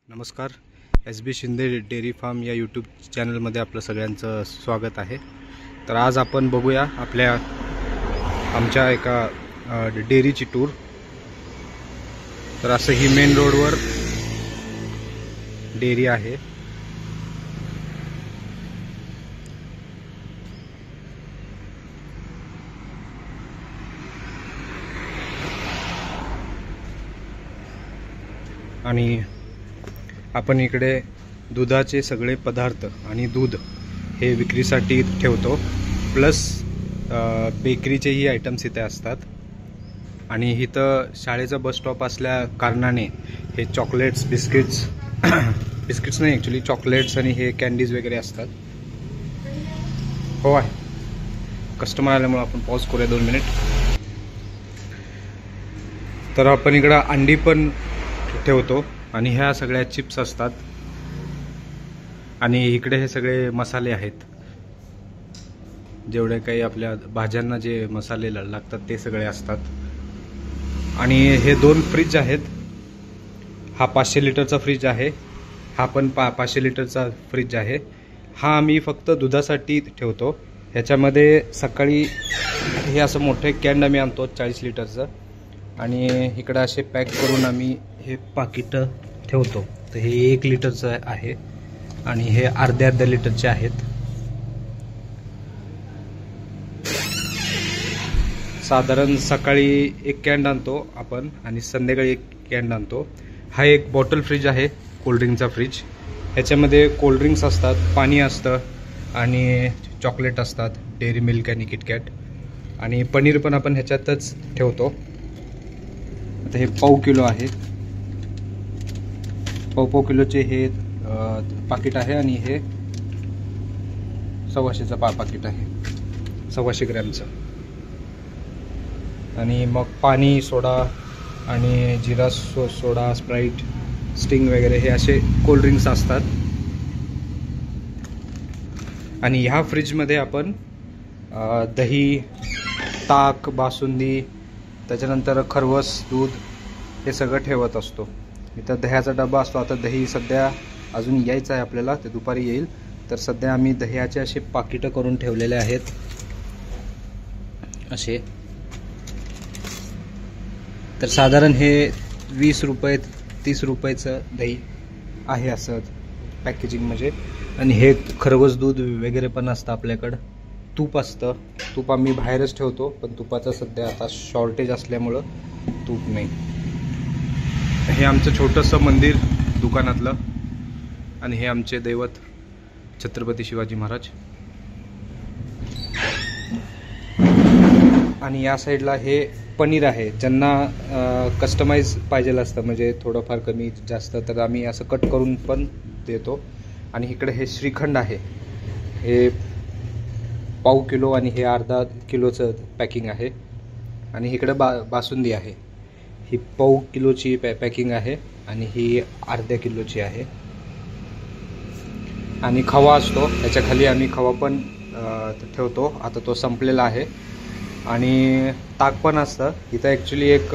नमस्कार. SB Shinde dairy form या YouTube चॅनलमध्ये आपलं सगळ्यांचं स्वागत आहे. तर आज आपण बघूया आमच्या एका डेअरीची टूर. तर असं ही मेन रोडवर डेअरी आहे. आणि आपण इकडे दुधाचे सगळे पदार्थ आणि दूध हे विक्रीसाठी ठेवतो. प्लस बेकरीचेही आयटम्स इथे असतात. आणि इथं शाळेचा बस स्टॉप असल्या कारणाने हे चॉकलेट्स, बिस्किट्स नाही ॲक्च्युली चॉकलेट्स आणि हे कॅन्डीज वगैरे असतात. हो आहे. कस्टमर आल्यामुळे आपण पॉज करूया 2 मिनिट. तर आपण इकडं अंडी पण ठेवतो आणि ह्या सगळ्या चिप्स असतात. आणि इकडे हे सगळे मसाले आहेत. जेवढे काही आपल्या भाज्यांना जे मसाले लागतात ते सगळे असतात. आणि हे 2 फ्रीज आहेत. हा 500 लिटरचा फ्रीज आहे. हा पण 500 लिटरचा फ्रीज आहे. हा आम्ही फक्त दुधासाठी ठेवतो. ह्याच्यामध्ये सकाळी हे असं मोठे कॅन आम्ही आणतो 40 लिटरचं. आणि इकडं असे पॅक करून आम्ही हे पाकिटं ठेवतो. तर हे 1 लिटरचं आहे आणि हे अर्ध्या लिटरचे आहेत. साधारण सकाळी 1 कॅन आणतो आपण आणि संध्याकाळी 1 कॅन आणतो. हा एक बॉटल फ्रीज आहे, कोल्ड्रिंकचा फ्रीज. ह्याच्यामध्ये कोल्ड्रिंक्स असतात, पाणी असतं आणि चॉकलेट असतात, डेअरी मिल्क आणि किटकॅट. आणि पनीर पण आपण ह्याच्यातच ठेवतो. आता हे पाव किलो आहे. पाव किलोचे हे पाकिट आहे आणि हे 125चं पाकिट आहे, 125 ग्रॅमचं. आणि मग पाणी, सोडा आणि जिरा सोडा, स्प्राईट, स्टिंग वगैरे हे असे कोल्ड्रिंक्स असतात. आणि ह्या फ्रीजमध्ये आपण दही, ताक, बासुंदी, त्याच्यानंतर खरवस, दूध हे सगळं ठेवत असतो. इथं दह्याचा डबा असतो. आता दही सध्या अजून यायचं आहे आपल्याला, ते दुपारी येईल. तर सध्या आम्ही दह्याचे असे पाकिटं करून ठेवलेले आहेत असे. तर साधारण हे 20 रुपये 30 रुपयाचं दही आहे असं पॅकेजिंग म्हणजे. आणि हे खरवस दूध वगैरे पण असतं आपल्याकडं. तूप असतं. तूप आम्ही बाहेरच ठेवतो, पण तुपाचं सध्या आता शॉर्टेज असल्यामुळं तूप नाही. हे आमचं छोटंसं मंदिर दुकानातलं. आणि हे आमचे दैवत छत्रपती शिवाजी महाराज. आणि या साईडला हे पनीर आहे. ज्यांना कस्टमाइज पाहिजे असतं, म्हणजे थोडंफार कमी जास्त, तर आम्ही असं कट करून पण देतो. आणि इकडे हे श्रीखंड आहे. हे पाव किलो आणि हे अर्धा किलोचं पॅकिंग आहे. आणि इकडे बासुंदी आहे. ही पाव किलोची पॅकिंग आहे आणि ही अर्ध्या किलोची आहे. आणि खवा असतो, त्याच्या खाली आम्ही खवा पण ठेवतो. आता तो संपलेला आहे. आणि ताक पण असतं इथं. ॲक्च्युली एक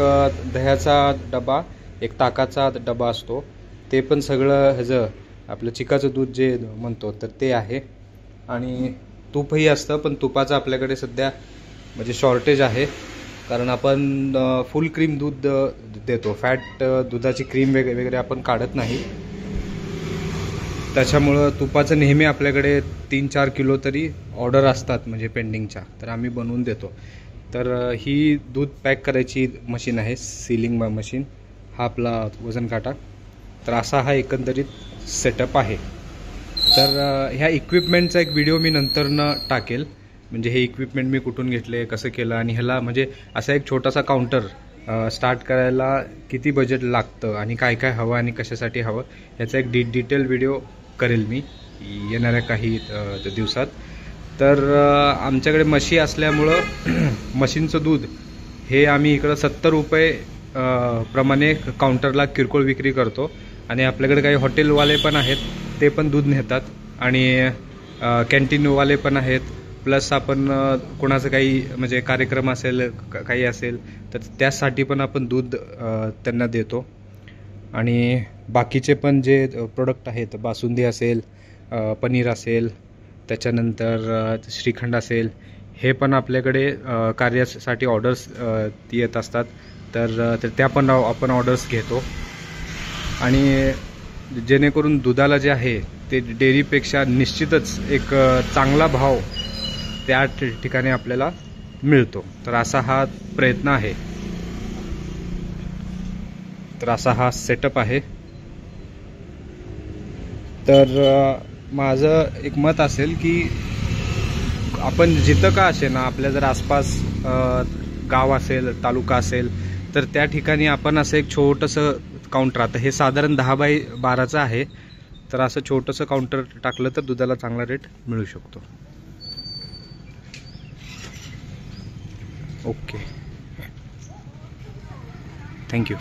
दह्याचा डबा, एक ताकाचा डबा असतो. ते पण सगळं ह्याचं आपलं चिकाचं दूध जे म्हणतो तर ते आहे. आणि तूपही असतं, पण तुपाचं आपल्याकडे सध्या म्हणजे शॉर्टेज आहे. कारण आपण फुल क्रीम दूध देतो. फॅट दुधाची क्रीम वगैरे आपण काढत नाही. त्याच्यामुळं तुपाचं नेहमी आपल्याकडे 3-4 किलो तरी ऑर्डर असतात, म्हणजे पेंडिंगच्या. तर आम्ही बनवून देतो. तर ही दूध पॅक करायची मशीन आहे, सीलिंग मशीन. हा आपला वजन काटा. तर असा हा एकंदरीत सेटअप आहे. तर ह्या इक्विपमेंटचा एक व्हिडिओ मी नंतरनं टाकेल. म्हणजे हे इक्विपमेंट मी कुठून घेतले, कसं केलं, आणि ह्याला म्हणजे असा एक छोटासा काउंटर स्टार्ट करायला किती बजेट लागतं आणि काय काय हवं आणि कशासाठी हवं ह्याचा एक डिटेल व्हिडिओ करेल मी येणाऱ्या काही दिवसात. तर आमच्याकडे म्हशी असल्यामुळं म्हशींचं दूध हे आम्ही इकडं 70 रुपये प्रमाणे काउंटरला किरकोळ विक्री करतो. आणि आपल्याकडे काही हॉटेलवाले पण आहेत, ते पण दूध नेतात. आणि कॅन्टीनवाले पण आहेत. प्लस आपण कोणाचं काही म्हणजे कार्यक्रम असेल, काही असेल, तर त्यासाठी पण आपण दूध त्यांना देतो. आणि बाकीचे पण जे प्रोडक्ट आहेत, बासुंदी असेल, पनीर असेल, त्याच्यानंतर श्रीखंड असेल, हे पण आपल्याकडे कार्यासाठी ऑर्डर्स येत असतात. तर त्या पण आपण ऑर्डर्स घेतो. आणि जेणेकरून दुधाला जे आहे ते डेअरीपेक्षा निश्चितच एक चांगला भाव त्या ठिकाणी आपल्याला मिळतो. तर असा हा प्रयत्न आहे. तर असा हा सेटअप आहे. तर माझं एक मत असेल की आपण जिथं का असे ना, आपल्या जर आसपास गाव असेल, तालुका असेल, तर त्या ठिकाणी आपण असं एक छोटंसं काउंटर, आता हे साधारण 10x12 आहे, तर असं छोटंसं काउंटर टाकलं तर दुधाला चांगला रेट मिळू शकतो. Okay, thank you.